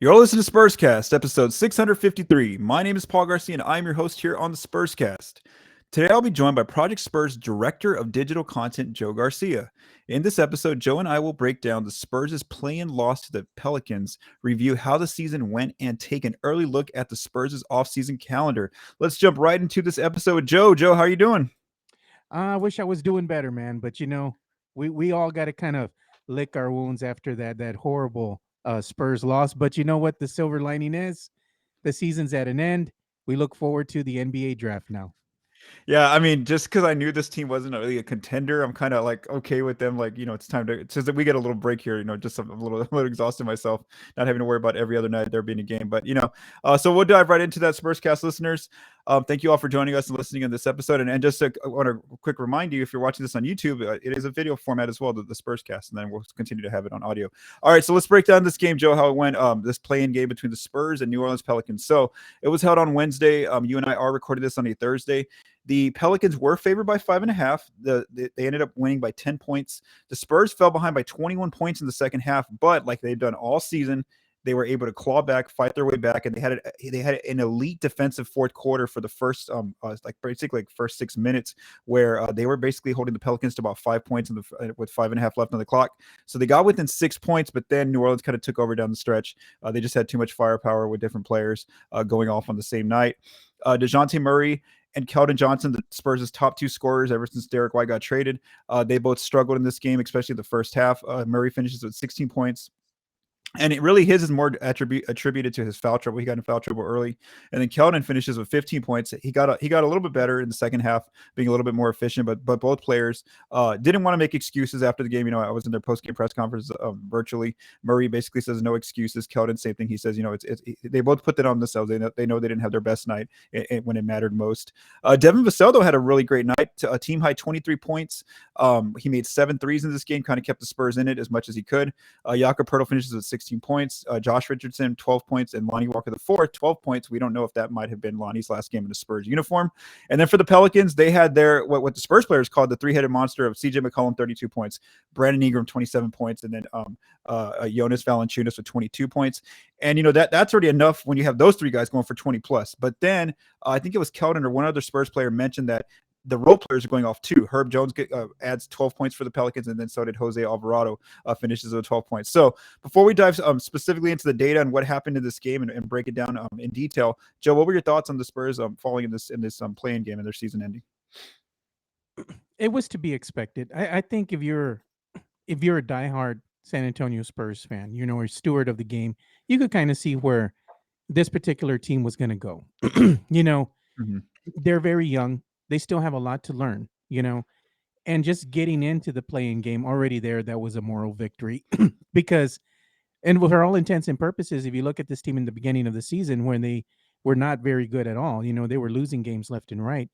You're listening to Spurscast, episode 653. My name is Paul Garcia, and I'm your host here on the Spurscast. Today, I'll be joined by Project Spurs Director of Digital Content, Joe Garcia. In this episode, Joe and I will break down the Spurs' play-in loss to the Pelicans, review how the season went, and take an early look at the Spurs' offseason calendar. Let's jump right into this episode. Joe, how are you doing? I wish I was doing better, man. But we all got to kind of lick our wounds after that horrible Spurs loss. But you know what? The silver lining is the season's at an end. We look forward to the NBA draft now. Yeah, I mean, just because I knew this team wasn't really a contender, I'm kind of like okay with them. Like, it's time to. It's just that we get a little break here. Just I'm a little exhausted myself, not having to worry about every other night there being a game. But so we'll dive right into that, Spurscast listeners. Thank you all for joining us and listening in this episode. And just I want to quick remind you, if you're watching this on YouTube, it is a video format as well, the Spurscast, and then we'll continue to have it on audio. All right, so let's break down this game, Joe, how it went. This play-in game between the Spurs and New Orleans Pelicans. So it was held on Wednesday. You and I are recording this on a Thursday. The Pelicans were favored by 5.5. They ended up winning by 10 points. The Spurs fell behind by 21 points in the second half, but like they've done all season, they were able to claw back, fight their way back, and they had an elite defensive fourth quarter for the first first 6 minutes, where they were basically holding the Pelicans to about 5 points with 5.5 left on the clock. So they got within 6 points, but then New Orleans kind of took over down the stretch. They just had too much firepower with different players going off on the same night. DeJounte Murray and Keldon Johnson, the Spurs' top two scorers ever since Derek White got traded. They both struggled in this game, especially the first half. Murray finishes with 16 points. And his is more attributed to his foul trouble. He got in foul trouble early, and then Keldon finishes with 15 points. He got a little bit better in the second half, being a little bit more efficient. But both players didn't want to make excuses after the game. I was in their post game press conference virtually. Murray basically says no excuses. Keldon, same thing. He says they both put that on themselves. They know they didn't have their best night when it mattered most. Devin Vassell though had a really great night. A team high 23 points. He made 7 threes in this game. Kind of kept the Spurs in it as much as he could. Jakob Poeltl finishes with 16 points. Josh Richardson, 12 points, and Lonnie Walker IV, 12 points. We don't know if that might have been Lonnie's last game in the Spurs uniform. And then for the Pelicans, they had their what the Spurs players called the three-headed monster of CJ McCollum, 32 points, Brandon Ingram, 27 points, and then Jonas Valanciunas with 22 points. And that's already enough when you have those three guys going for 20 plus. But then I think it was Keldon or one other Spurs player mentioned that the role players are going off too. Herb Jones adds 12 points for the Pelicans, and then so did Jose Alvarado, finishes with 12 points. So before we dive specifically into the data and what happened in this game and break it down in detail, Joe, what were your thoughts on the Spurs falling in this play-in game and their season ending? It was to be expected. I think if you're a diehard San Antonio Spurs fan, or steward of the game, you could kind of see where this particular team was going to go. you know, Mm-hmm. they're very young. They still have a lot to learn. And just getting into the playing game already there, that was a moral victory because, and for all intents and purposes, if you look at this team in the beginning of the season when they were not very good at all, they were losing games left and right.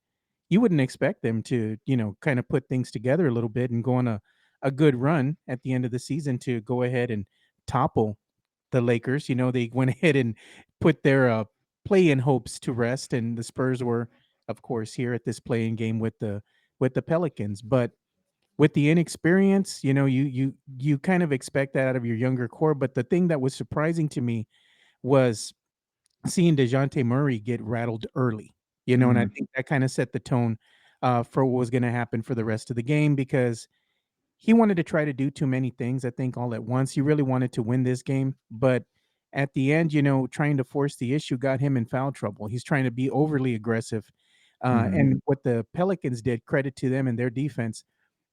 You wouldn't expect them to, kind of put things together a little bit and go on a good run at the end of the season to go ahead and topple the Lakers. They went ahead and put their play-in hopes to rest, and the Spurs were, of course, here at this play-in game with the Pelicans. But with the inexperience, you kind of expect that out of your younger core. But the thing that was surprising to me was seeing DeJounte Murray get rattled early, and I Mm-hmm. think that kind of set the tone for what was going to happen for the rest of the game because he wanted to try to do too many things, I think, all at once. He really wanted to win this game, but at the end, trying to force the issue got him in foul trouble. He's trying to be overly aggressive. Mm-hmm. And what the Pelicans did, credit to them and their defense,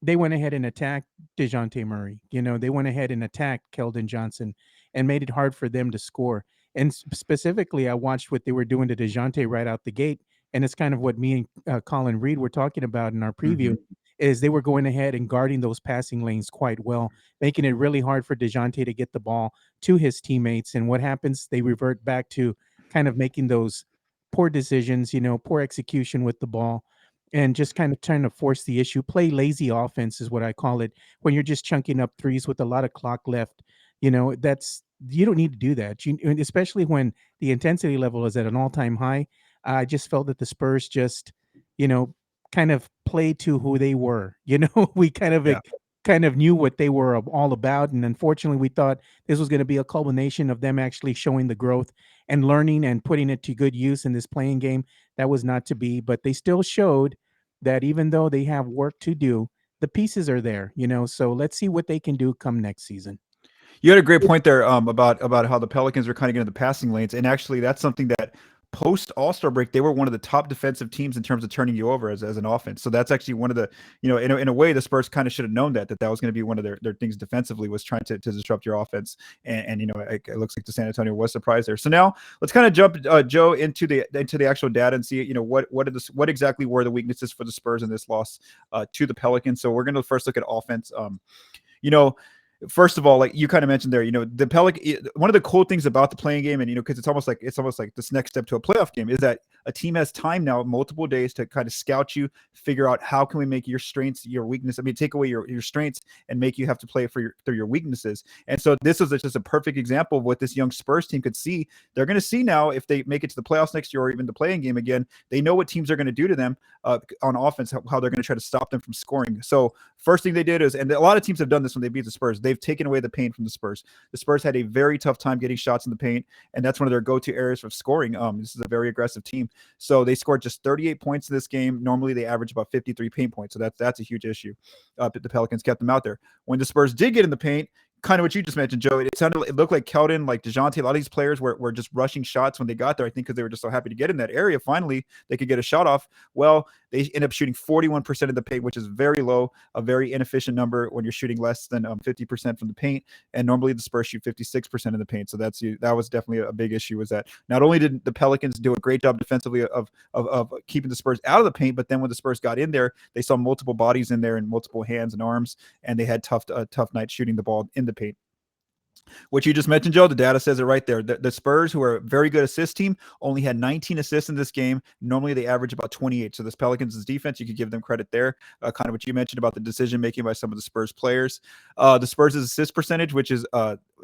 they went ahead and attacked DeJounte Murray. They went ahead and attacked Keldon Johnson and made it hard for them to score. And specifically, I watched what they were doing to DeJounte right out the gate. And it's kind of what me and Colin Reed were talking about in our Mm-hmm. preview is they were going ahead and guarding those passing lanes quite well, making it really hard for DeJounte to get the ball to his teammates. And what happens? They revert back to kind of making those poor decisions, poor execution with the ball, and just kind of trying to force the issue. Play lazy offense is what I call it. When you're just chunking up threes with a lot of clock left, that's you don't need to do that. And especially when the intensity level is at an all-time high. I just felt that the Spurs just, you know, kind of play to who they were. We kind of Yeah. kind of knew what they were all about. And unfortunately, we thought this was going to be a culmination of them actually showing the growth and learning and putting it to good use in this playing game. That was not to be, but they still showed that even though they have work to do, the pieces are there, So let's see what they can do come next season. You had a great point there about how the Pelicans are kind of getting the passing lanes, and actually that's something that post All-Star break they were one of the top defensive teams in terms of turning you over as an offense. So that's actually one of the in a way the Spurs kind of should have known that was going to be one of their things defensively was trying to disrupt your offense, and it looks like the San Antonio was surprised there. So now let's kind of jump Joe into the actual data and see what exactly were the weaknesses for the Spurs in this loss to the Pelicans. So we're going to first look at offense. You know, First of all, like you kind of mentioned there, the Pelican. One of the cool things about the playing game, and because it's almost like this next step to a playoff game, is that a team has time now, multiple days to kind of scout you, figure out how can we make your strengths your weakness. I mean, take away your strengths and make you have to play through your weaknesses. And so this is just a perfect example of what this young Spurs team could see. They're going to see now if they make it to the playoffs next year or even the playing game again. They know what teams are going to do to them on offense, how they're going to try to stop them from scoring. So first thing they did is, and a lot of teams have done this when they beat the Spurs, they've taken away the paint from the Spurs. The Spurs had a very tough time getting shots in the paint, and that's one of their go-to areas for scoring. This is a very aggressive team. So they scored just 38 points in this game. Normally they average about 53 paint points. So that's a huge issue. But the Pelicans kept them out there. When the Spurs did get in the paint, kind of what you just mentioned, Joe. It looked like Keldon, like DeJounte, a lot of these players were just rushing shots when they got there. I think because they were just so happy to get in that area. Finally, they could get a shot off. Well, they end up shooting 41% of the paint, which is very low, a very inefficient number when you're shooting less than 50% from the paint. And normally the Spurs shoot 56% of the paint. So that was definitely a big issue. Was that not only did the Pelicans do a great job defensively of keeping the Spurs out of the paint, but then when the Spurs got in there, they saw multiple bodies in there and multiple hands and arms, and they had tough nights shooting the ball in the paint. What you just mentioned, Joe, the data says it right there. The Spurs, who are a very good assist team, only had 19 assists in this game. Normally, they average about 28. So this Pelicans' defense, you could give them credit there. Kind of what you mentioned about the decision-making by some of the Spurs players. The Spurs' assist percentage, which is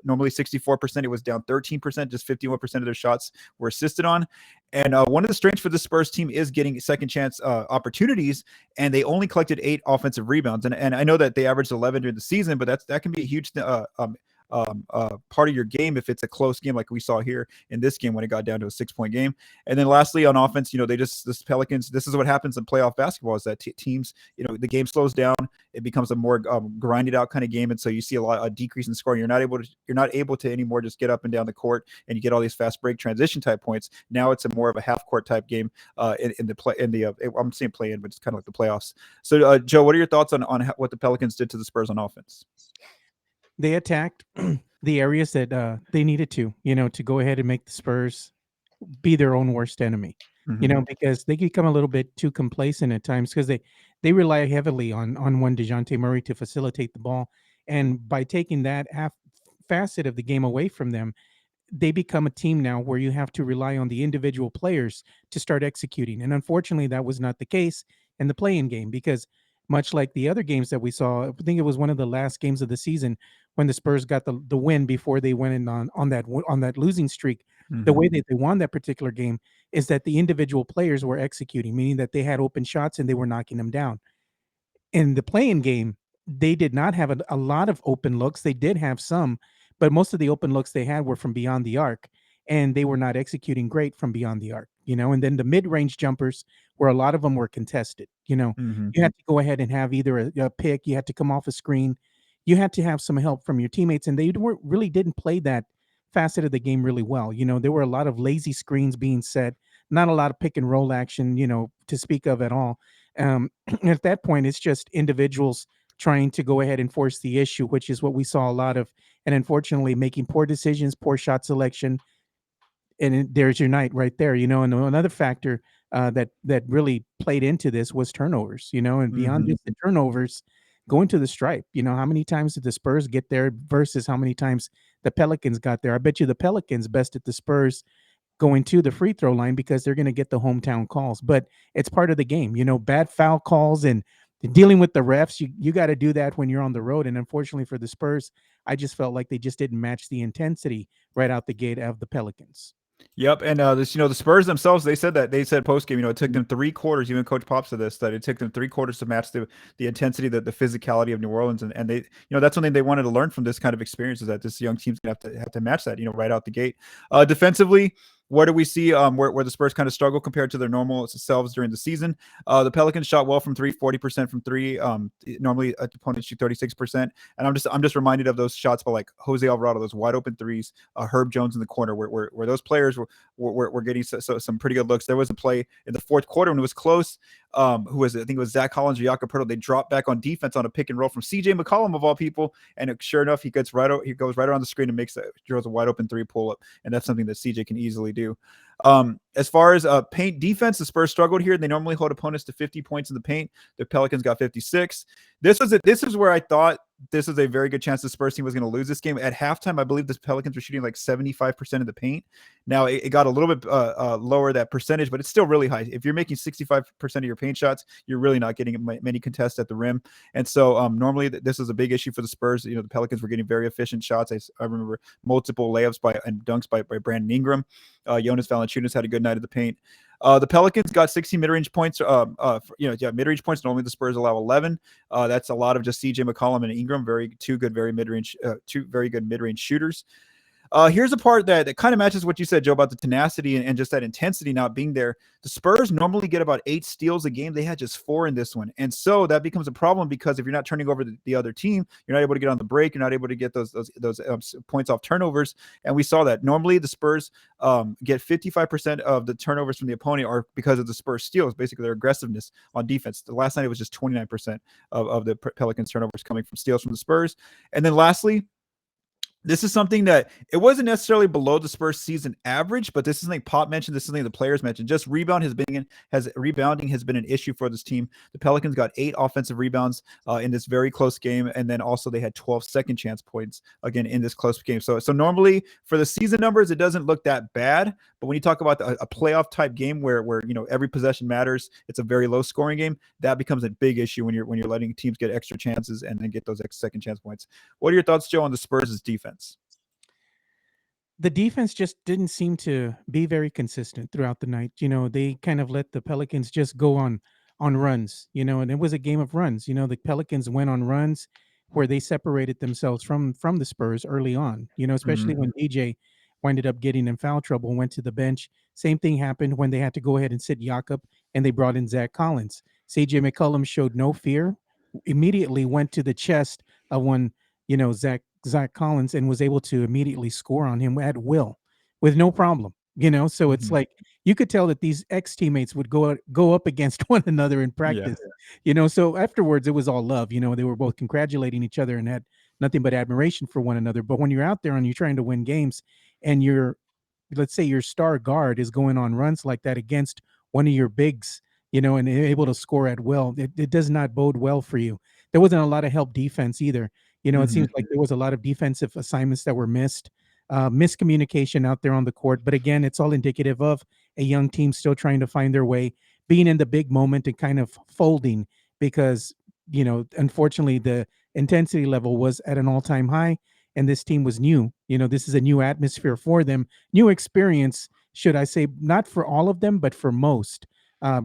normally 64%, it was down 13%. Just 51% of their shots were assisted on. And one of the strengths for the Spurs team is getting second chance opportunities, and they only collected 8 offensive rebounds. And I know that they averaged 11 during the season, but that can be a huge part of your game if it's a close game like we saw here in this game when it got down to a 6-point game. And then lastly on offense, this Pelicans, this is what happens in playoff basketball is that teams, the game slows down, it becomes a more grinded out kind of game, and so you see a decrease in scoring. You're not able to anymore just get up and down the court and you get all these fast break transition type points. Now it's a more of a half court type game I'm saying play in, but it's kind of like the playoffs. So Joe, what are your thoughts on what the Pelicans did to the Spurs on offense? They attacked the areas that they needed to go ahead and make the Spurs be their own worst enemy. Because they become a little bit too complacent at times because they rely heavily on one DeJounte Murray to facilitate the ball, and by taking that half facet of the game away from them, they become a team now where you have to rely on the individual players to start executing. And unfortunately, that was not the case in the play-in game because much like the other games that we saw, I think it was one of the last games of the season when the Spurs got the win before they went in on that losing streak. The way that they won that particular game is that the individual players were executing, meaning that they had open shots and they were knocking them down. In the play-in game, they did not have a lot of open looks. They did have some, but most of the open looks they had were from beyond the arc, and they were not executing great from beyond the arc. And then the mid-range jumpers, where a lot of them were contested. You had to go ahead and have either a pick, you had to come off a screen, you had to have some help from your teammates, and they really didn't play that facet of the game really well. There were a lot of lazy screens being set, not a lot of pick and roll action, to speak of at all. At that point, it's just individuals trying to go ahead and force the issue, which is what we saw a lot of, and unfortunately making poor decisions, poor shot selection. And there's your night right there, and another factor that really played into this was turnovers, and beyond just the turnovers, going to the stripe. How many times did the Spurs get there versus how many times the Pelicans got there? I bet you the Pelicans bested the Spurs going to the free throw line because they're going to get the hometown calls, but it's part of the game. Bad foul calls and dealing with the refs. You got to do that when you're on the road. And unfortunately for the Spurs, I just felt like they just didn't match the intensity right out the gate of the Pelicans. Yep, and this, the Spurs themselves, they said post game, it took them 3 quarters. Even Coach Pop said this, that it took them 3 quarters to match the intensity, the physicality of New Orleans, and they, that's something they wanted to learn from this kind of experience, is that this young team's gonna have to match that, right out the gate. Defensively, where do we see where the Spurs kind of struggle compared to their normal selves during the season? The Pelicans shot well from three, 40% from three. Normally opponents shoot 36%, and I'm just reminded of those shots by like Jose Alvarado, those wide open threes, Herb Jones in the corner, where those players were getting some pretty good looks. There was a play in the fourth quarter when it was close. Who was it? I think it was Zach Collins or Jakob Poeltl. They dropped back on defense on a pick and roll from CJ McCollum of all people, and sure enough, he goes right around the screen and draws a wide open three pull up, and that's something that CJ can easily do. As far as paint defense, the Spurs struggled here. They normally hold opponents to 50 points in the paint. The Pelicans got 56. This is where I thought this was a very good chance the Spurs team was going to lose this game. At halftime, I believe the Pelicans were shooting like 75% of the paint. Now it got a little bit lower, that percentage, but it's still really high. If you're making 65% of your paint shots, you're really not getting many contests at the rim. And so normally this is a big issue for the Spurs. The Pelicans were getting very efficient shots. I remember multiple layups and dunks by Brandon Ingram. Jonas Valanciunas had a good night at the paint. The Pelicans got 16 mid-range points. Mid-range points. Normally the Spurs allow 11. That's a lot of just CJ McCollum and Ingram. Two very good mid-range shooters. Here's a part that kind of matches what you said, Joe, about the tenacity and just that intensity not being there. The Spurs normally get about 8 steals a game. They had just 4 in this one. And so that becomes a problem, because if you're not turning over the other team, you're not able to get on the break. You're not able to get those points off turnovers. And we saw that. Normally the Spurs get 55% of the turnovers from the opponent are because of the Spurs steals, basically their aggressiveness on defense. The last night it was just 29% of the Pelicans turnovers coming from steals from the Spurs. And then lastly, this is something that it wasn't necessarily below the Spurs season average, but this is something Pop mentioned. This is something the players mentioned. Just rebounding has been an issue for this team. The Pelicans got 8 offensive rebounds in this very close game, and then also they had 12 second chance points again in this close game. So normally for the season numbers, it doesn't look that bad, but when you talk about a playoff type game where every possession matters, it's a very low scoring game. That becomes a big issue when you're letting teams get extra chances and then get those extra second chance points. What are your thoughts, Joe, on the Spurs' defense? The defense just didn't seem to be very consistent throughout the night. They kind of let the Pelicans just go on runs, and it was a game of runs. The Pelicans went on runs where they separated themselves from the Spurs early on, especially when DJ winded up getting in foul trouble and went to the bench. Same thing happened when they had to go ahead and sit Jakob and they brought in Zach Collins. CJ McCollum showed no fear, immediately went to the chest of one, Zach Collins, and was able to immediately score on him at will with no problem. So it's like you could tell that these ex teammates would go up against one another in practice. So afterwards it was all love. They were both congratulating each other and had nothing but admiration for one another. But when you're out there and you're trying to win games, and let's say your star guard is going on runs like that against one of your bigs, and able to score at will, it does not bode well for you. There wasn't a lot of help defense either. It seems like there was a lot of defensive assignments that were missed, miscommunication out there on the court. But again, it's all indicative of a young team still trying to find their way, being in the big moment and kind of folding because, unfortunately, the intensity level was at an all-time high, and this team was new. This is a new atmosphere for them, new experience, should I say, not for all of them, but for most,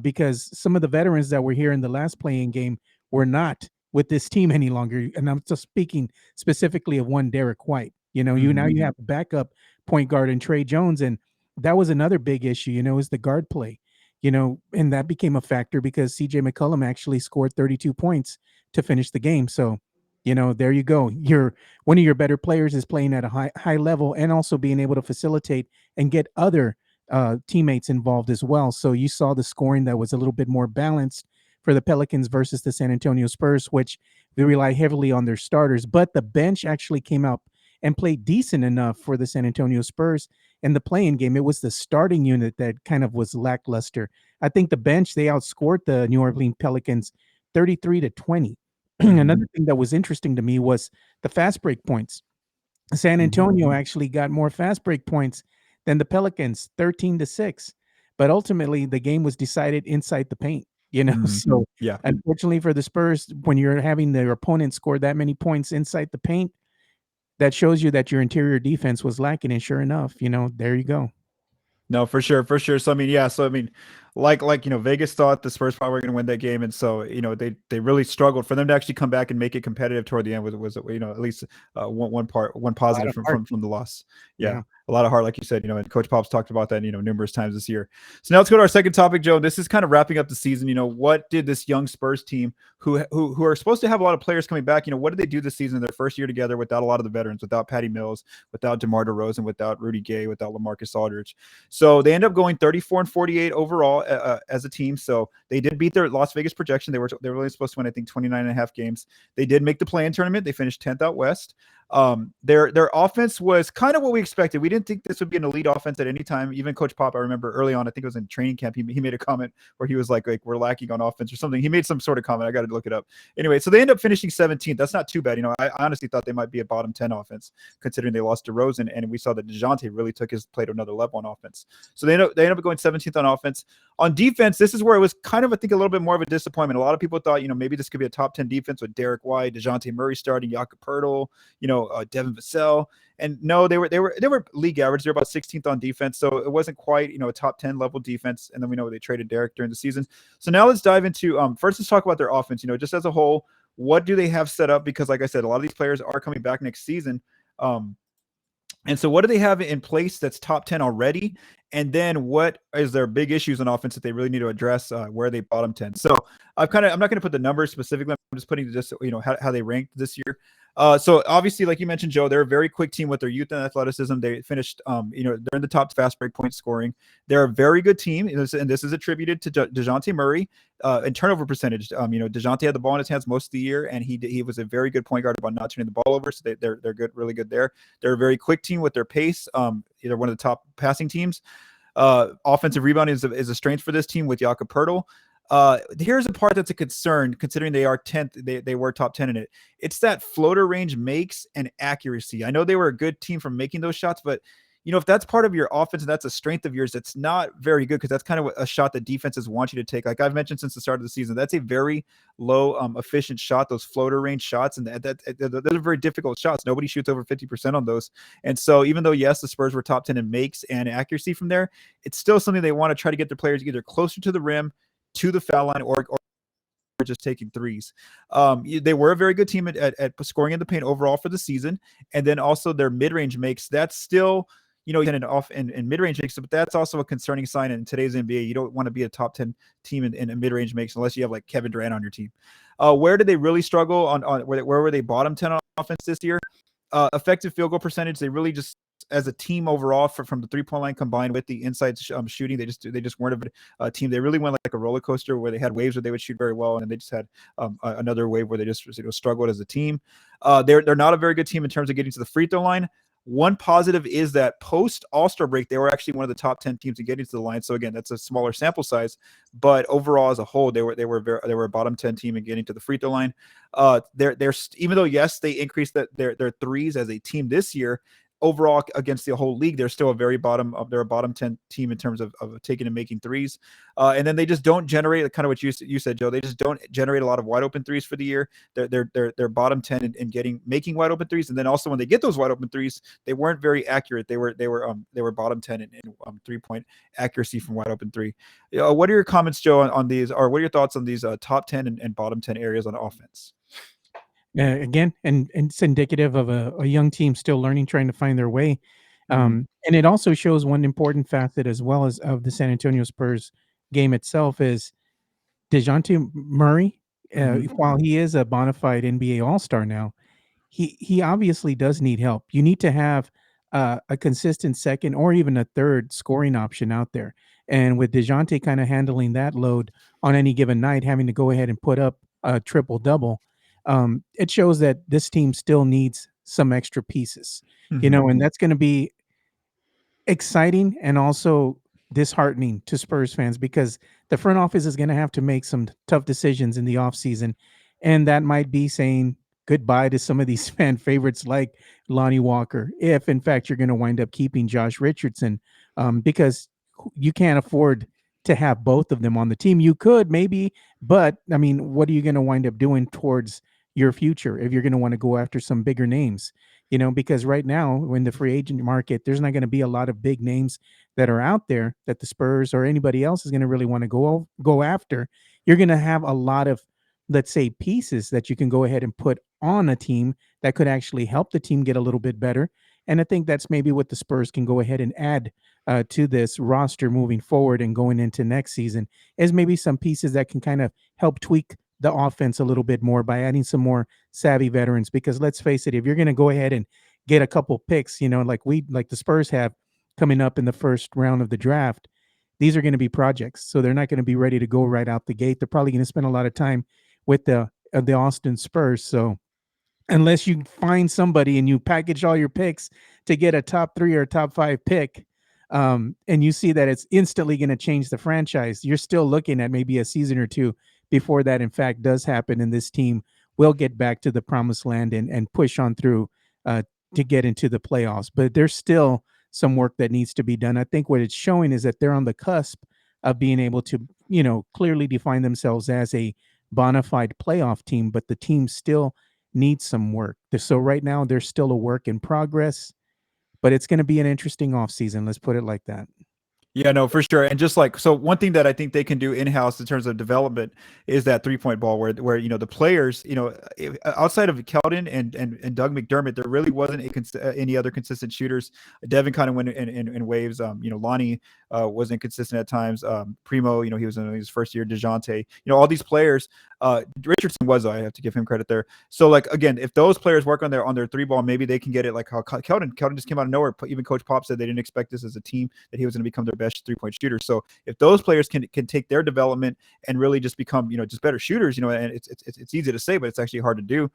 because some of the veterans that were here in the last playing game were not with this team any longer. And I'm just speaking specifically of one Derek White. Now you have backup point guard and Trey Jones, and that was another big issue, is the guard play, and that became a factor because CJ McCollum actually scored 32 points to finish the game. So, there you go. One of your better players is playing at a high level and also being able to facilitate and get other teammates involved as well. So you saw the scoring that was a little bit more balanced for the Pelicans versus the San Antonio Spurs, which they rely heavily on their starters. But the bench actually came out and played decent enough for the San Antonio Spurs. In the playing game, it was the starting unit that kind of was lackluster. I think the bench, they outscored the New Orleans Pelicans 33-20. Another thing that was interesting to me was the fast break points. San Antonio actually got more fast break points than the Pelicans, 13-6. But ultimately, the game was decided inside the paint. So unfortunately for the Spurs, when you're having their opponent score that many points inside the paint, that shows you that your interior defense was lacking. And sure enough, there you go. No, for sure, for sure. So I mean, yeah. So I mean, Vegas thought the Spurs probably were going to win that game, and so they really struggled for them to actually come back and make it competitive toward the end. Was at least one A lot positive of heart. from the loss. Yeah, Yeah. a lot of heart, like you said. And Coach Pop's talked about that numerous times this year. So now let's go to our second topic, Joe. This is kind of wrapping up the season. What did this young Spurs team, who are supposed to have a lot of players coming back, what did they do this season? Their first year together without a lot of the veterans, without Patty Mills, without DeMar DeRozan, without Rudy Gay, without LaMarcus Aldridge. So they end up going 34-48 overall as a team. So they did beat their Las Vegas projection. They were really supposed to win, I think, 29 and a half games. They did make the play-in tournament. They finished 10th out west. Their offense was kind of what we expected. We didn't think this would be an elite offense at any time. Even Coach Pop, I remember early on, I think it was in training camp, he made a comment where he was like we're lacking on offense or something. He made some sort of comment. I got to look it up. Anyway, so they end up finishing 17th. That's not too bad. I honestly thought they might be a bottom 10 offense considering they lost DeRozan, and we saw that DeJounte really took his play to another level on offense. So they end up going 17th on offense. On defense, this is where it was kind of, I think, a little bit more of a disappointment. A lot of people thought, maybe this could be a top 10 defense with Derek White, DeJounte Murray starting, Jakob Poeltl, Devin Vassell. And no, they were league average. They're about 16th on defense, so it wasn't quite a top 10 level defense. And then we know they traded Derek during the season. So now let's dive into first. Let's talk about their offense. Just as a whole, what do they have set up? Because like I said, a lot of these players are coming back next season. And so what do they have in place that's top 10 already? And then what is their big issues on offense that they really need to address where they bottom 10? So I'm not going to put the numbers specifically. I'm just putting just, how they ranked this year. So obviously, like you mentioned, Joe, they're a very quick team with their youth and athleticism. They finished, they're in the top fast break point scoring. They're a very good team. And this is attributed to DeJounte Murray and turnover percentage. DeJounte had the ball in his hands most of the year, and he was a very good point guard about not turning the ball over. So they're good, really good there. They're a very quick team with their pace. They're one of the top passing teams. Offensive rebounding is a strength for this team with Jakob Poeltl. Here's a part that's a concern considering they are 10th. They were top 10 in it. It's that floater range makes and accuracy. I know they were a good team for making those shots, but if that's part of your offense and that's a strength of yours, it's not very good because that's kind of a shot that defenses want you to take. Like I've mentioned since the start of the season, that's a very low efficient shot, those floater range shots. And those are very difficult shots. Nobody shoots over 50% on those. And so even though, yes, the Spurs were top 10 in makes and accuracy from there, it's still something they want to try to get their players either closer to the rim, to the foul line, or just taking threes. They were a very good team at scoring in the paint overall for the season. And then also their mid-range makes, that's still – in mid-range makes, but that's also a concerning sign in today's NBA. You don't want to be a top 10 team in a mid-range makes unless you have like Kevin Durant on your team. Where did they really struggle on where were they bottom 10 on offense this year? Effective field goal percentage, they really just as a team overall from the 3-point line combined with the inside shooting, they just weren't a team. They really went like a roller coaster where they had waves where they would shoot very well, and then they just had another wave where they just struggled as a team. They're not a very good team in terms of getting to the free throw line. One positive is that post All-Star break, they were actually one of the top 10 teams in getting to the line. So again, that's a smaller sample size, but overall as a whole, they were a bottom 10 team in getting to the free throw line. They're even though yes, they increased their threes as a team this year, overall against the whole league, they're still a bottom 10 team in terms of taking and making threes. And then they just don't generate kind of what you said, Joe. They just don't generate a lot of wide open threes for the year. They're bottom 10 in making wide open threes. And then also when they get those wide open threes, they weren't very accurate. They were bottom 10 in 3-point accuracy from wide open three. What are your comments, Joe, on these, or what are your thoughts on these top 10 and bottom 10 areas on offense? Again, and it's indicative of a young team still learning, trying to find their way. And it also shows one important facet as well as of the San Antonio Spurs game itself is DeJounte Murray, while he is a bona fide NBA All-Star now, he obviously does need help. You need to have a consistent second or even a third scoring option out there. And with DeJounte kind of handling that load on any given night, having to go ahead and put up a triple-double, it shows that this team still needs some extra pieces, and that's going to be exciting and also disheartening to Spurs fans because the front office is going to have to make some tough decisions in the offseason. And that might be saying goodbye to some of these fan favorites like Lonnie Walker, if in fact you're going to wind up keeping Josh Richardson, because you can't afford to have both of them on the team. You could maybe, but I mean, what are you going to wind up doing towards your future if you're going to want to go after some bigger names. Because right now in the free agent market, there's not going to be a lot of big names that are out there that the Spurs or anybody else is going to really want to go after. You're going to have a lot of, let's say, pieces that you can go ahead and put on a team that could actually help the team get a little bit better. And I think that's maybe what the Spurs can go ahead and add to this roster moving forward and going into next season, is maybe some pieces that can kind of help tweak the offense a little bit more by adding some more savvy veterans. Because let's face it, if you're going to go ahead and get a couple picks, like the Spurs have coming up in the first round of the draft, these are going to be projects. So they're not going to be ready to go right out the gate. They're probably going to spend a lot of time with the Austin Spurs. So unless you find somebody and you package all your picks to get a top 3 or a top 5 pick, and you see that it's instantly going to change the franchise, you're still looking at maybe a season or two before that in fact does happen, and this team will get back to the promised land and push on through uh, to get into the playoffs. But there's still some work that needs to be done. I think what it's showing is that they're on the cusp of being able to, clearly define themselves as a bona fide playoff team, but the team still needs some work. So right now, there's still a work in progress, but it's going to be an interesting offseason. Let's put it like that. Yeah, no, for sure. And just like, so one thing that I think they can do in-house in terms of development is that 3-point ball where, the players, outside of Keldon and Doug McDermott, there really wasn't any other consistent shooters. Devin kind of went in waves. Lonnie was inconsistent at times. Primo, he was in his first year. DeJounte, all these players, Richardson was, I have to give him credit there. So like, again, if those players work on their 3-ball, maybe they can get it like how Keldon just came out of nowhere. Even Coach Pop said they didn't expect this as a team, that he was going to become their best 3-point shooter. So if those players can take their development and really just become, just better shooters, and it's easy to say, but it's actually hard to do.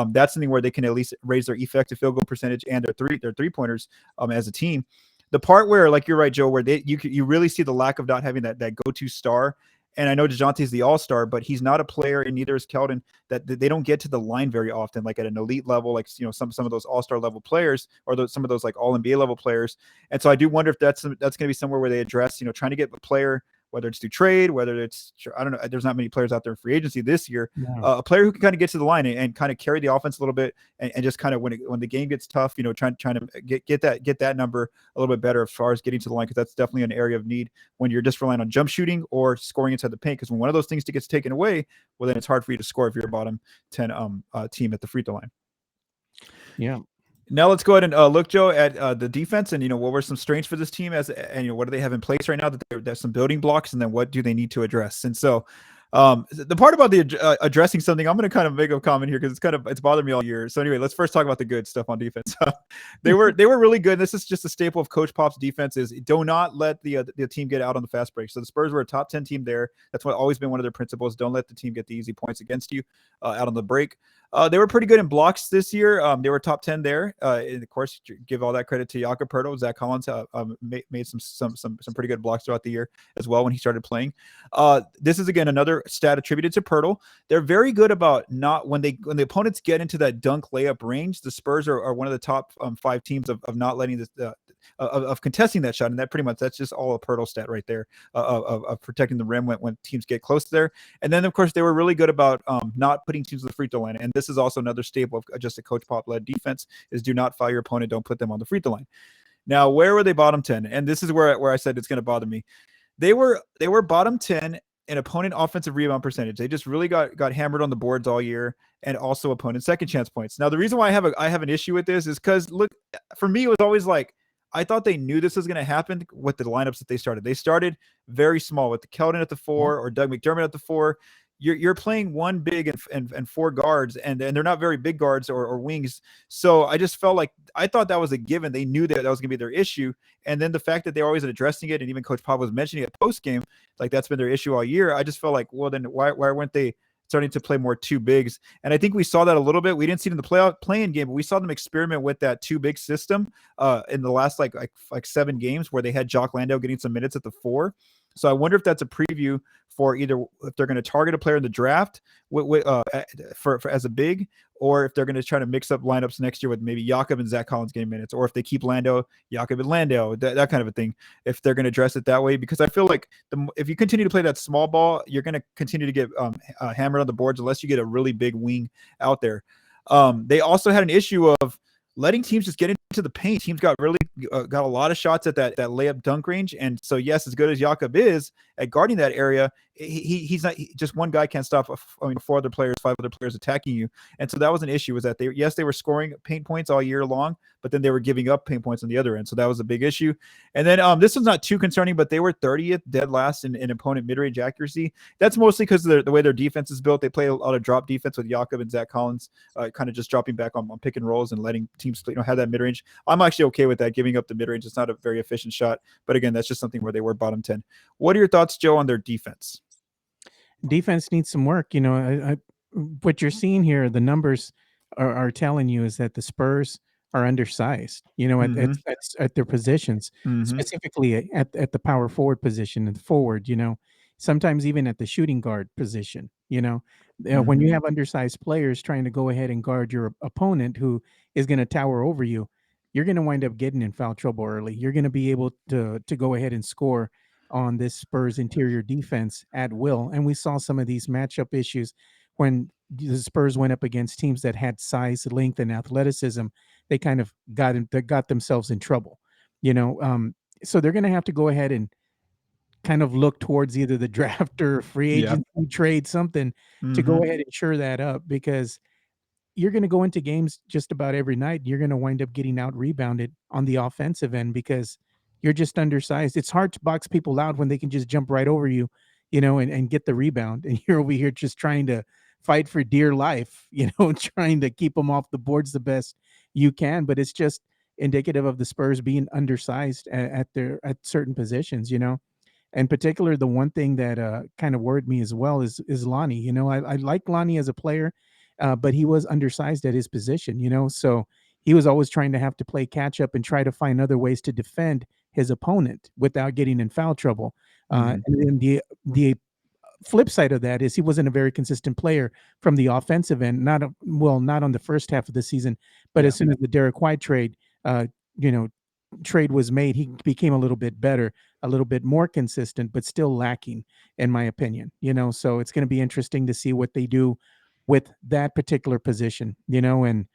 That's something where they can at least raise their effective field goal percentage and their 3-pointers as a team. The part where, like, you're right, Joe, where you really see the lack of not having that go-to star. And I know DeJounte is the all-star, but he's not a player, and neither is Keldon, that they don't get to the line very often, like at an elite level, like, some of those all-star level players, or some of those like all NBA level players. And so I do wonder if that's going to be somewhere where they address, trying to get a player, whether it's through trade, whether it's, I don't know, there's not many players out there in free agency this year, a player who can kind of get to the line and kind of carry the offense a little bit, and just kind of when the game gets tough, trying to get that number a little bit better as far as getting to the line, because that's definitely an area of need when you're just relying on jump shooting or scoring inside the paint. Because when one of those things gets taken away, well, then it's hard for you to score if you're a bottom 10 team at the free throw line. Yeah. Now let's go ahead and look, Joe, at the defense, and what were some strengths for this team, and what do they have in place right now that there's some building blocks, and then what do they need to address? And so the part about the addressing something, I'm going to kind of make a comment here because it's bothered me all year. So anyway, let's first talk about the good stuff on defense. They were really good. This is just a staple of Coach Pop's defense: is do not let the team get out on the fast break. So the Spurs were a top 10 team there. That's always been one of their principles. Don't let the team get the easy points against you out on the break. They were pretty good in blocks this year. They were top 10 there. And of course, give all that credit to Jakob Poeltl. Zach Collins made some pretty good blocks throughout the year as well when he started playing. This is again another stat attributed to Poeltl. They're very good about not when the opponents get into that dunk layup range. The Spurs are one of the top 5 teams of not letting this. Of contesting that shot, and that's just all a Poeltl stat right there of protecting the rim when teams get close there. And then of course they were really good about not putting teams to the free throw line, and this is also another staple of just a Coach Pop led defense: is do not foul your opponent, don't put them on the free throw line. Now, where were they bottom 10? And this is where I said it's going to bother me. They were bottom 10 in opponent offensive rebound percentage. They just really got hammered on the boards all year, and also opponent second chance points. Now, the reason why I have an issue with this is because, look, for me, it was always like, I thought they knew this was going to happen with the lineups that they started. They started very small with the Keldon at the 4 or Doug McDermott at the 4. You're playing one big and 4 guards, and they're not very big guards or wings. So I just felt like I thought that was a given. They knew that was going to be their issue. And then the fact that they're always addressing it, and even Coach Pop was mentioning it post game, like that's been their issue all year. I just felt like, well, then why weren't they starting to play more 2 bigs? And I think we saw that a little bit. We didn't see it in the playing game, but we saw them experiment with that 2 big system in the last like 7 games, where they had Jock Landale getting some minutes at the 4. So I wonder if that's a preview for either if they're going to target a player in the draft for as a big, or if they're going to try to mix up lineups next year with maybe Jakob and Zach Collins getting minutes, or if they keep Lando, Jakob and Lando, that kind of a thing. If they're going to dress it that way, because I feel like if you continue to play that small ball, you're going to continue to get hammered on the boards unless you get a really big wing out there. They also had an issue of letting teams just get into the paint. Teams got a lot of shots at that layup dunk range. And so, yes, as good as Jakob is at guarding that area, he's not just one guy can't stop. 5 other players attacking you. And so that was an issue, was that they were scoring paint points all year long, but then they were giving up paint points on the other end. So that was a big issue. And then this one's not too concerning, but they were 30th dead last in opponent mid-range accuracy. That's mostly because of the way their defense is built. They play a lot of drop defense with Jakob and Zach Collins, kind of just dropping back on pick and rolls and letting teams have that mid-range. I'm actually okay with that, giving up the mid-range. It's not a very efficient shot, but again, that's just something where they were bottom 10. What are your thoughts, Joe, on their defense? Defense needs some work. What you're seeing here, the numbers are telling you is that the Spurs are undersized, at their positions, specifically at the power forward position and the forward, sometimes even at the shooting guard position, when you have undersized players trying to go ahead and guard your opponent who is going to tower over you, you're going to wind up getting in foul trouble early. You're going to be able to go ahead and score on this Spurs interior defense at will. And we saw some of these matchup issues when the Spurs went up against teams that had size, length, and athleticism. They kind of got themselves in trouble, so they're going to have to go ahead and kind of look towards either the draft or free agency trade, something to go ahead and shore that up, because you're going to go into games just about every night. You're going to wind up getting out rebounded on the offensive end because you're just undersized. It's hard to box people out when they can just jump right over you, and get the rebound. And you're over here just trying to fight for dear life, trying to keep them off the boards the best you can. But it's just indicative of the Spurs being undersized at certain positions, In particular, the one thing that kind of worried me as well is Lonnie. I like Lonnie as a player, but he was undersized at his position, so he was always trying to have to play catch up and try to find other ways to defend his opponent without getting in foul trouble. And then the flip side of that is he wasn't a very consistent player from the offensive end. Not on the first half of the season, but as soon as the Derek White trade, trade was made, he became a little bit better, a little bit more consistent, but still lacking, in my opinion. So it's going to be interesting to see what they do with that particular position. And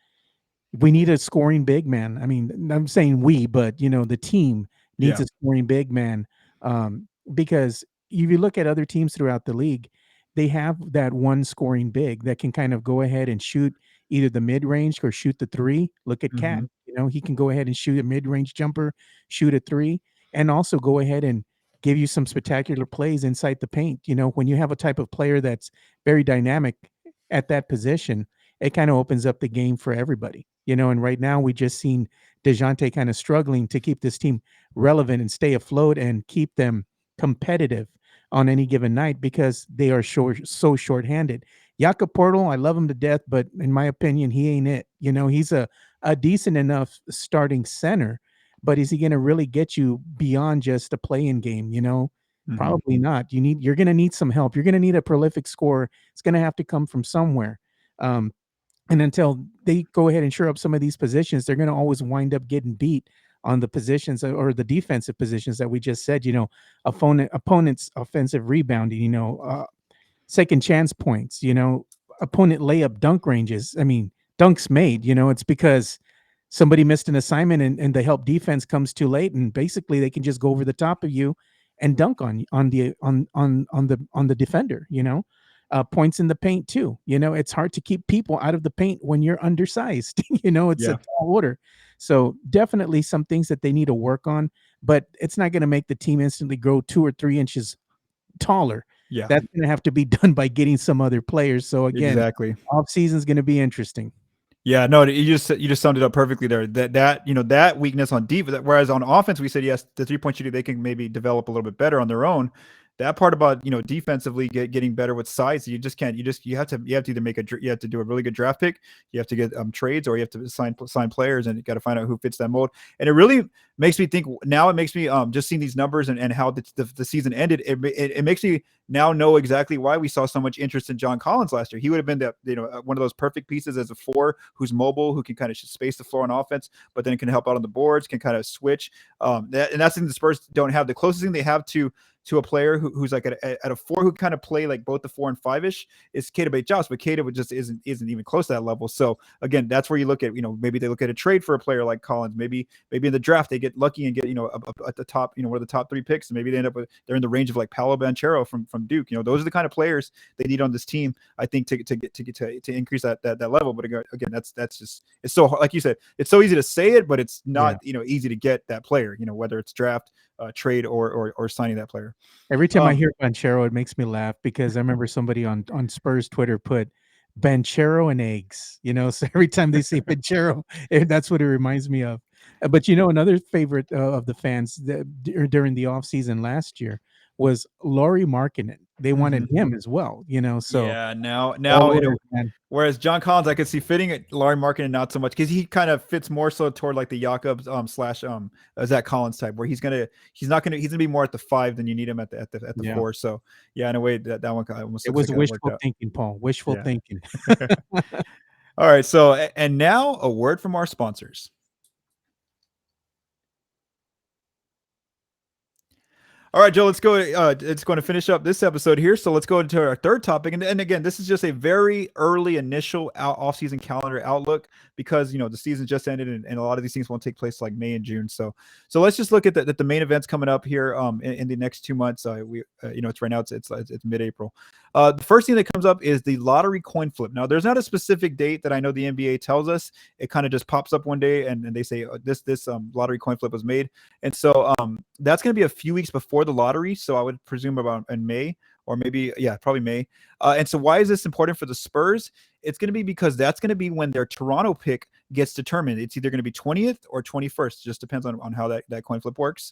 we need a scoring big man. I mean, I'm saying we, but the team needs a scoring big man, because if you look at other teams throughout the league, they have that one scoring big that can kind of go ahead and shoot either the mid range or shoot the three. Look at Cat. He can go ahead and shoot a mid range jumper, shoot a three, and also go ahead and give you some spectacular plays inside the paint. When you have a type of player that's very dynamic at that position, it kind of opens up the game for everybody. And right now we just seen DeJounte kind of struggling to keep this team relevant and stay afloat and keep them competitive on any given night because they are so short-handed. Jakob Poeltl, I love him to death, but in my opinion, he ain't it. He's a decent enough starting center, but is he going to really get you beyond just a play-in game? Probably not. You're going to need some help. You're going to need a prolific scorer. It's going to have to come from somewhere. And until they go ahead and shore up some of these positions, they're going to always wind up getting beat on the positions or the defensive positions that we just said, opponent's offensive rebounding, second chance points, opponent layup dunk ranges. I mean, dunks made, it's because somebody missed an assignment and the help defense comes too late, and basically they can just go over the top of you and dunk on the defender, points in the paint too. It's hard to keep people out of the paint when you're undersized. It's a tall order. So definitely some things that they need to work on, but it's not going to make the team instantly grow 2 or 3 inches taller. Yeah. That's going to have to be done by getting some other players. So again, exactly. Offseason is going to be interesting. Yeah, no, you just summed it up perfectly there. That weakness on defense, whereas on offense we said yes, the 3-point shooting they can maybe develop a little bit better on their own. that part about defensively getting better with size. You just can't. You have to either you have to do a really good draft pick. You have to get trades, or you have to sign players, and you got to find out who fits that mold. And it really makes me think. Now it makes me just seeing these numbers and how the season ended. It makes me now know exactly why we saw so much interest in John Collins last year. He would have been one of those perfect pieces as a 4 who's mobile, who can kind of space the floor on offense, but then can help out on the boards, can kind of switch. And that's something the Spurs don't have. The closest thing they have to a player who's like at a 4 who kind of play like both the 4 and 5-ish is Keita Bates-Jones, but Keita just isn't even close to that level. So again, that's where you look at, maybe they look at a trade for a player like Collins. Maybe in the draft they get lucky and get at the top, one of the top 3 picks, and maybe they end up they're in the range of like Paolo Banchero from Duke. Those are the kind of players they need on this team, I think, to increase that level. But again, that's just, it's so, like you said, it's so easy to say it, but it's not easy to get that player. Whether it's draft, trade, or signing that player. Every time I hear Banchero, it makes me laugh because I remember somebody on Spurs Twitter put Banchero and eggs. So every time they say Banchero, that's what it reminds me of. But another favorite of the fans during the offseason last year was Laurie Markkanen. They wanted him as well. So yeah, now whereas John Collins, I could see fitting it, Laurie Markkanen not so much, because he kind of fits more so toward like the Jakobs slash Zach Collins type, where he's gonna be more at the 5 than you need him at the 4. So yeah, in a way that one almost, it was wishful thinking, Paul. Wishful thinking. All right, so and now a word from our sponsors. All right, Joe, let's go. It's going to finish up this episode here. So let's go into our third topic. And again, this is just a very early initial off-season calendar outlook, because, the season just ended and a lot of these things won't take place like May and June. So let's just look at the main events coming up here in the next 2 months. It's right now, it's mid-April. The first thing that comes up is the lottery coin flip. Now, there's not a specific date that I know the NBA tells us. It kind of just pops up one day and they say this lottery coin flip was made. And so that's going to be a few weeks before the lottery. So I would presume about in May, or maybe, probably May. And so why is this important for the Spurs? It's going to be because that's going to be when their Toronto pick gets determined. It's either going to be 20th or 21st. Just depends on how that coin flip works.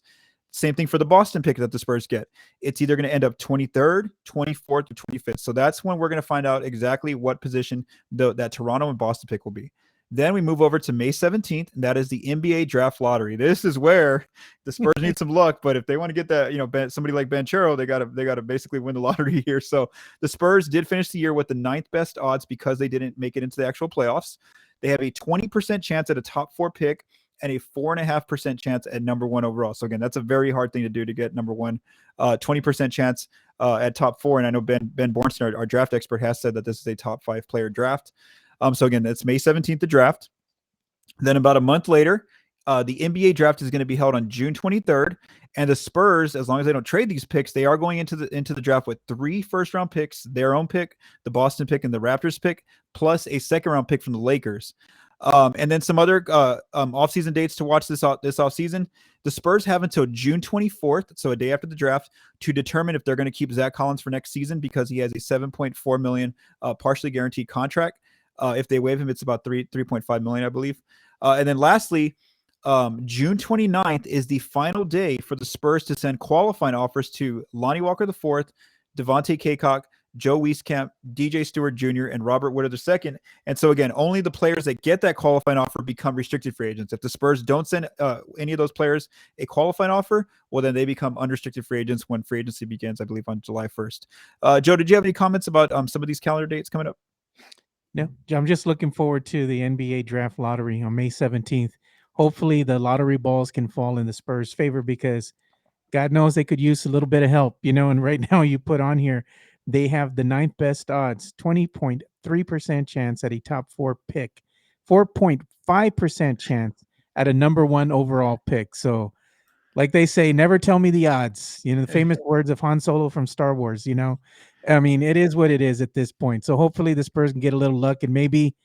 Same thing for the Boston pick that the Spurs get. It's either going to end up 23rd, 24th, or 25th. So that's when we're going to find out exactly what position that Toronto and Boston pick will be. Then we move over to May 17th, and that is the NBA draft lottery. This is where the Spurs need some luck, but if they want to get that, somebody like Banchero, they got to basically win the lottery here. So the Spurs did finish the year with the 9th best odds because they didn't make it into the actual playoffs. They have a 20% chance at a top 4 pick and a 4.5% chance at number 1 overall. So again, that's a very hard thing to do to get number 1. 20% chance at top 4, and I know Ben Bornstein, our draft expert, has said that this is a top 5 player draft. So again, that's May 17th, the draft. Then about a month later, the NBA draft is going to be held on June 23rd. And the Spurs, as long as they don't trade these picks, they are going into the draft with 3 first-round picks, their own pick, the Boston pick, and the Raptors pick, plus a second-round pick from the Lakers. And then some other offseason dates to watch this offseason. The Spurs have until June 24th, so a day after the draft, to determine if they're going to keep Zach Collins for next season, because he has a $7.4 million partially guaranteed contract. If they waive him, it's about $3.5 million, I believe. And then lastly, June 29th is the final day for the Spurs to send qualifying offers to Lonnie Walker IV, Devontae Cacok, Joe Wieskamp, DJ Stewart Jr., and Robert Woodard II. And so again, only the players that get that qualifying offer become restricted free agents. If the Spurs don't send any of those players a qualifying offer, well, then they become unrestricted free agents when free agency begins, I believe, on July 1st. Joe, did you have any comments about some of these calendar dates coming up? No, I'm just looking forward to the NBA draft lottery on May 17th. Hopefully the lottery balls can fall in the Spurs' favor, because God knows they could use a little bit of help, and right now you put on here, they have the 9th best odds, 20.3% chance at a top 4 pick, 4.5% chance at a number 1 overall pick. So like they say, never tell me the odds, the famous words of Han Solo from Star Wars, I mean, it is what it is at this point. So hopefully the Spurs can get a little luck and maybe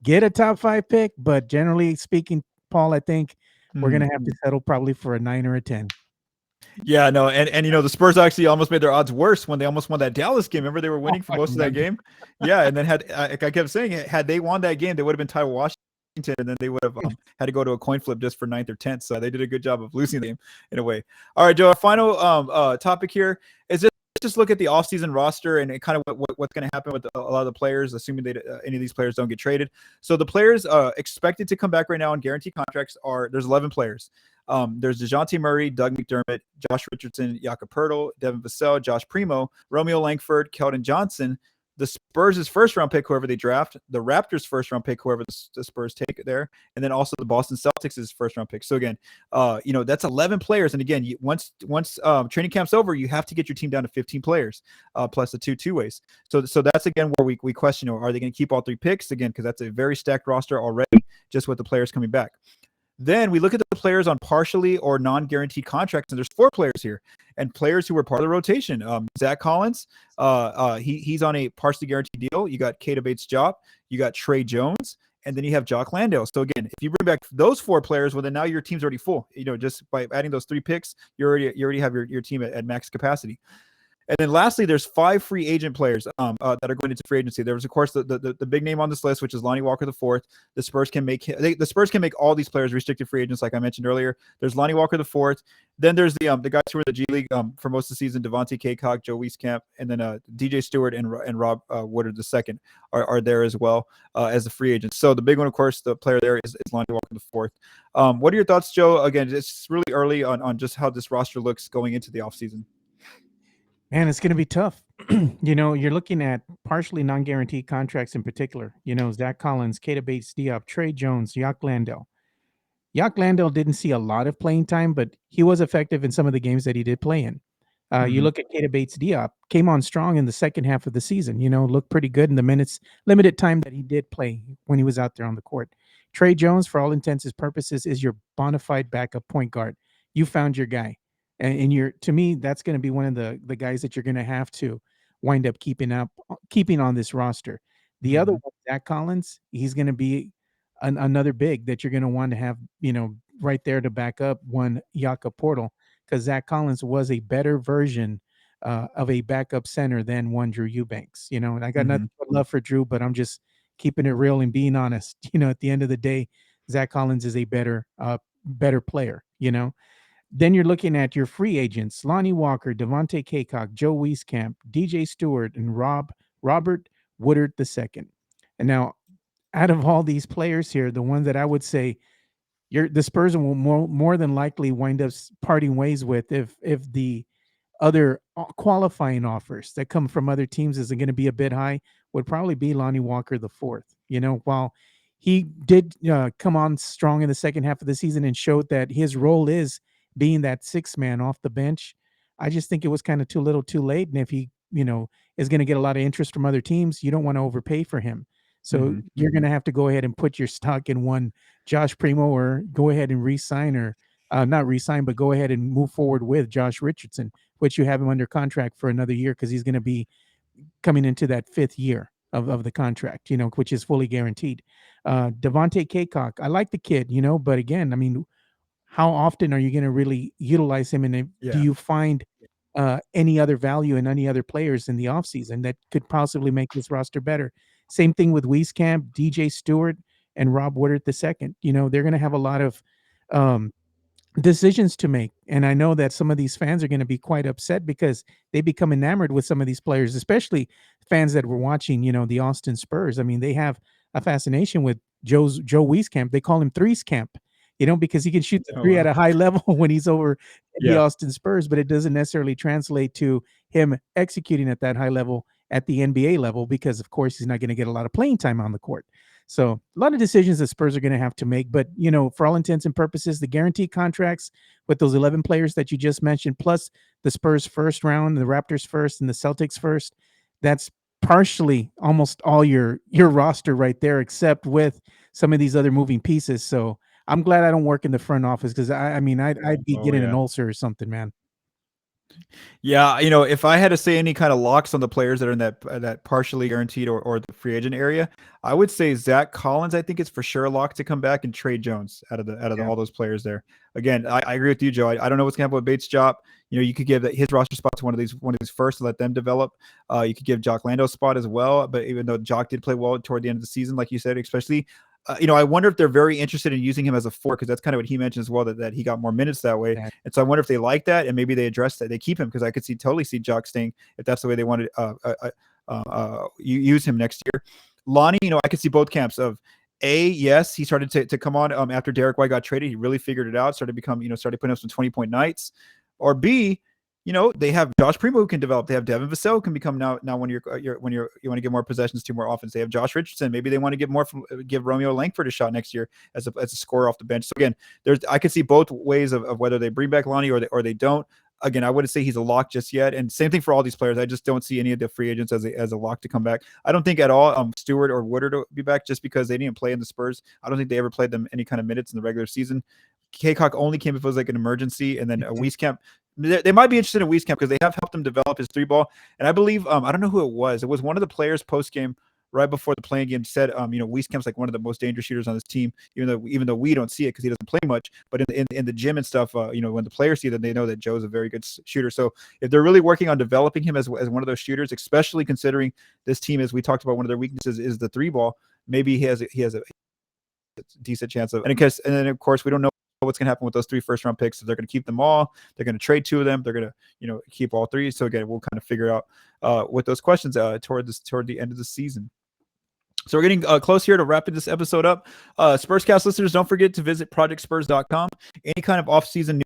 get a top 5 pick. But generally speaking, Paul, I think we're going to have to settle probably for a 9 or a 10. Yeah, no, and the Spurs actually almost made their odds worse when they almost won that Dallas game. Remember, they were winning for most of that game. Yeah, and then like I kept saying, had they won that game, they would have been tied with Washington, and then they would have had to go to a coin flip just for 9th or 10th. So they did a good job of losing the game in a way. All right, Joe, our final topic here is just just look at the offseason roster and kind of what's going to happen with a lot of the players, assuming they any of these players don't get traded. So the players expected to come back right now on guaranteed contracts there's 11 players. There's DeJounte Murray, Doug McDermott, Josh Richardson, Jakob Poeltl, Devin Vassell, Josh Primo, Romeo Langford, Keldon Johnson, the Spurs' first-round pick, whoever they draft, the Raptors' first-round pick, whoever the Spurs take there, and then also the Boston Celtics' first-round pick. So again, that's 11 players. And again, once training camp's over, you have to get your team down to 15 players, plus the two-ways. So that's again where we question: are they going to keep all 3 picks again? Because that's a very stacked roster already, just with the players coming back. Then we look at the players on partially or non-guaranteed contracts, and there's 4 players here, and players who were part of the rotation. Zach Collins, he's on a partially guaranteed deal. You got Keita Bates-Diop, you got Trey Jones, and then you have Jock Landale. So again, if you bring back those 4 players, well, then now your team's already full. Just by adding those 3 picks, you already have your team at max capacity. And then lastly, there's 5 free agent players that are going into free agency. There was, of course, the big name on this list, which is Lonnie Walker IV. The Spurs can make all these players restricted free agents, like I mentioned earlier. There's Lonnie Walker IV. Then there's the guys who were in the G League for most of the season: Devontae Cacok, Joe Wieskamp, and then DJ Stewart and Rob Woodard II are there as well as the free agents. So the big one, of course, the player there is Lonnie Walker IV. What are your thoughts, Joe? Again, it's really early on just how this roster looks going into the offseason. Man, it's going to be tough. You're looking at partially non-guaranteed contracts in particular. Zach Collins, Keita Bates-Diop, Trey Jones, Jock Landale. Jock Landale didn't see a lot of playing time, but he was effective in some of the games that he did play in. You look at Keita Bates-Diop, came on strong in the second half of the season. Looked pretty good in the limited time that he did play when he was out there on the court. Trey Jones, for all intents and purposes, is your bona fide backup point guard. You found your guy. And to me, that's going to be one of the guys that you're going to have to wind up keeping on this roster. The other one, Zach Collins, he's going to be another big that you're going to want to have, right there to back up one Jakob Poeltl, because Zach Collins was a better version of a backup center than one Drew Eubanks. And I got nothing but love for Drew, but I'm just keeping it real and being honest. At the end of the day, Zach Collins is a better player. Then you're looking at your free agents: Lonnie Walker, Devontae Cacok, Joe Wieskamp, DJ Stewart, and Robert Woodard II. And now, out of all these players here, the one that I would say the Spurs will more than likely wind up parting ways with, if the other qualifying offers that come from other teams isn't going to be a bit high, would probably be Lonnie Walker IV. While he did come on strong in the second half of the season and showed that his role is being that 6th man off the bench, I just think it was kind of too little too late. And if he, is going to get a lot of interest from other teams, you don't want to overpay for him. So you're going to have to go ahead and put your stock in one Josh Primo, or go ahead and re-sign, or not re-sign, but go ahead and move forward with Josh Richardson, which you have him under contract for another year, because he's going to be coming into that 5th year of the contract, which is fully guaranteed. Devontae Cacok, I like the kid, but again, I mean, how often are you going to really utilize him? And do you find any other value in any other players in the offseason that could possibly make this roster better? Same thing with Wieskamp, DJ Stewart, and Rob Woodard II. They're going to have a lot of decisions to make. And I know that some of these fans are going to be quite upset, because they become enamored with some of these players, especially fans that were watching, the Austin Spurs. I mean, they have a fascination with Joe Wieskamp. They call him Threes Camp, because he can shoot the three at a high level when he's over the Austin Spurs, but it doesn't necessarily translate to him executing at that high level at the NBA level, because of course he's not going to get a lot of playing time on the court. So a lot of decisions that Spurs are going to have to make, but for all intents and purposes, the guaranteed contracts with those 11 players that you just mentioned, plus the Spurs first round, the Raptors first, and the Celtics first, that's partially almost all your roster right there, except with some of these other moving pieces. So I'm glad I don't work in the front office, because I'd be getting an ulcer or something, man. Yeah, if I had to say any kind of locks on the players that are in that partially guaranteed or the free agent area, I would say Zach Collins, I think it's for sure a lock to come back, and Trey Jones out of all those players there. Again, I agree with you, Joe. I don't know what's going to happen with Bates-Diop. You could give his roster spot to one of these first to let them develop. You could give Jock Landale's spot as well, but even though Jock did play well toward the end of the season, like you said, especially I wonder if they're very interested in using him as a 4, because that's kind of what he mentioned as well, that he got more minutes that way. That And so I wonder if they like that and maybe they address that, they keep him, because I could totally see Jock staying if that's the way they wanted use him next year. Lonnie, I could see both camps of yes, he started to come on after Derek White got traded. He really figured it out, started putting up some 20-point nights. Or B, they have Josh Primo who can develop. They have Devin Vassell who can become now when you want to give more possessions to more offense. They have Josh Richardson. Maybe they want to give Romeo Langford a shot next year as a scorer off the bench. So again, I could see both ways of whether they bring back Lonnie or they don't. Again, I wouldn't say he's a lock just yet. And same thing for all these players. I just don't see any of the free agents as a lock to come back. I don't think at all Stewart or Woodard will be back, just because they didn't play in the Spurs. I don't think they ever played them any kind of minutes in the regular season. Kaycock only came if it was like an emergency, and then Wieskamp. They might be interested in Wieskamp because they have helped him develop his 3-ball. And I believe I don't know who it was. It was one of the players post game right before the playing game said, Wieskamp's like one of the most dangerous shooters on this team, even though we don't see it because he doesn't play much. But in the gym and stuff, when the players see that, they know that Joe's a very good shooter. So if they're really working on developing him as one of those shooters, especially considering this team, as we talked about, one of their weaknesses is the 3-ball, maybe he has a decent chance of. And then of course we don't know what's going to happen with those 3 first-round picks. If they're going to keep them all, they're going to trade 2 of them, they're going to keep all 3. So again, we'll kind of figure out with those questions toward the end of the season. So we're getting close here to wrapping this episode up. Spurscast listeners, don't forget to visit projectspurs.com. Any kind of off-season news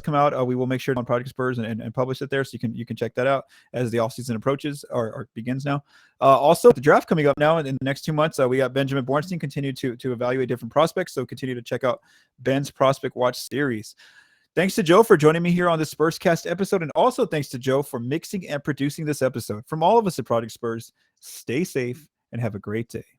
come out, we will make sure on Project Spurs and publish it there, so you can check that out as the offseason approaches or begins now. Also, the draft coming up now in the next 2 months, we got Benjamin Bornstein continue to evaluate different prospects, so continue to check out Ben's Prospect Watch series. Thanks to Joe for joining me here on the Spurscast episode, and also thanks to Joe for mixing and producing this episode. From all of us at Project Spurs, stay safe and have a great day.